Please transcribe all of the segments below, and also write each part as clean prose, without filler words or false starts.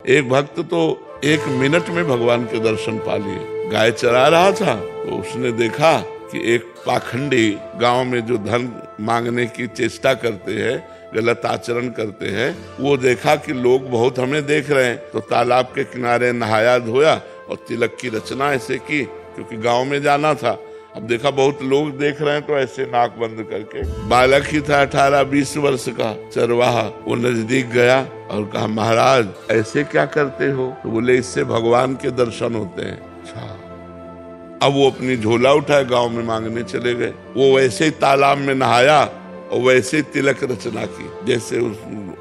एक भक्त तो 1 मिनट में भगवान के दर्शन पा लिए। गाय चरा रहा था तो उसने देखा कि एक पाखंडी गांव में जो धन मांगने की चेष्टा करते हैं, गलत आचरण करते हैं, वो देखा कि लोग बहुत हमें देख रहे हैं तो तालाब के किनारे नहाया धोया और तिलक की रचना ऐसे की, क्योंकि गांव में जाना था। अब देखा बहुत लोग देख रहे हैं तो ऐसे नाक बंद करके, बालक ही था 18-20 वर्ष का चरवाहा, वो नजदीक गया और कहा, महाराज ऐसे क्या करते हो? तो बोले, इससे भगवान के दर्शन होते हैं। अच्छा। अब वो अपनी झोला उठाए गांव में मांगने चले गए। वो वैसे ही तालाब में नहाया और वैसे ही तिलक रचना की जैसे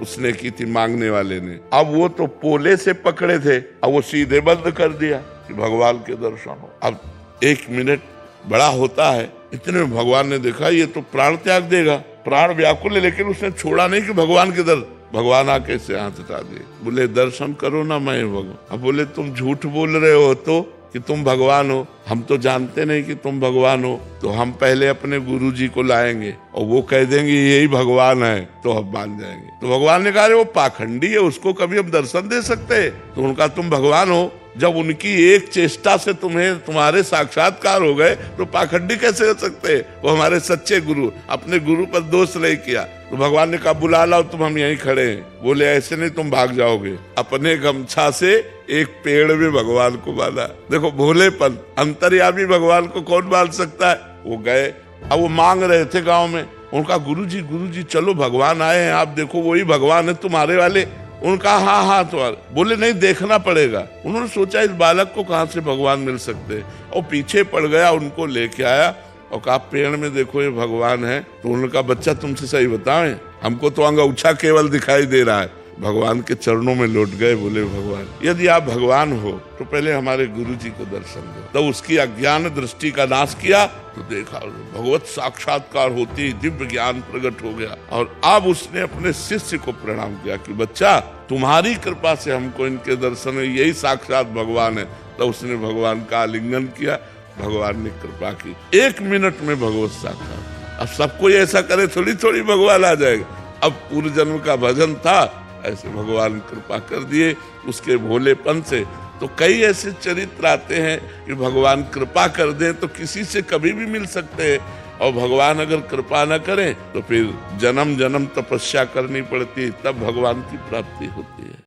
उसने की थी मांगने वाले ने। अब वो तो पोले से पकड़े थे, अब वो सीधे बंद कर दिया कि भगवान के दर्शन हो। अब 1 मिनट बड़ा होता है, इतने में भगवान ने देखा ये तो प्राण त्याग देगा, प्राण व्याकुल है, लेकिन उसने छोड़ा नहीं कि भगवान के दर। भगवान आके से हाथ हटा दिए, बोले दर्शन करो ना मैं भगवान। अब बोले तुम झूठ बोल रहे हो तो कि तुम भगवान हो, हम तो जानते नहीं कि तुम भगवान हो, तो हम पहले अपने गुरुजी को लाएंगे और वो कह देंगे यही भगवान है तो हम मान जाएंगे। तो भगवान ने कहा वो पाखंडी है, उसको कभी हम दर्शन दे सकते? तो उनका तुम भगवान हो, जब उनकी एक चेष्टा से तुम्हारे साक्षात्कार हो गए तो पाखंडी कैसे हो सकते? वो हमारे सच्चे गुरु, अपने गुरु पर दोष नहीं किया। तो भगवान ने कहा बुला लाओ, तुम हम यहीं खड़े हैं। बोले ऐसे नहीं, तुम भाग जाओगे। अपने गमछा से एक पेड़ में भगवान को बांधा। देखो भोलेपन, अंतर्यामी भगवान को कौन बांध सकता है? वो गए, अब वो मांग रहे थे गाँव में। उनका गुरुजी चलो भगवान आए हैं, आप देखो वही भगवान है तुम्हारे वाले। उनका हाँ तो बोले नहीं, देखना पड़ेगा। उन्होंने सोचा इस बालक को कहाँ से भगवान मिल सकते, और पीछे पड़ गया, उनको लेके आया और कहा पेड़ में देखो ये भगवान है। तो उनका बच्चा तुमसे सही बताएं, हमको तो अंगूठा केवल दिखाई दे रहा है। भगवान के चरणों में लौट गए, बोले भगवान यदि आप भगवान हो तो पहले हमारे गुरुजी को दर्शन दो। तो उसकी अज्ञान दृष्टि का नाश किया तो देखा भगवत साक्षात्कार होती, दिव्य ज्ञान प्रकट हो गया। और अब उसने अपने शिष्य को प्रणाम किया कि बच्चा तुम्हारी कृपा से हमको इनके दर्शन, यही साक्षात भगवान है। तो उसने भगवान का आलिंगन किया, भगवान ने कृपा की। 1 मिनट में भगवत साक्षात। अब सबको ऐसा करे थोड़ी भगवान आ जाएगा। अब पूर्व जन्म का भजन था, ऐसे भगवान कृपा कर दिए उसके भोलेपन से। तो कई ऐसे चरित्र आते हैं कि भगवान कृपा कर दें तो किसी से कभी भी मिल सकते हैं, और भगवान अगर कृपा न करें तो फिर जन्म जन्म तपस्या करनी पड़ती है, तब भगवान की प्राप्ति होती है।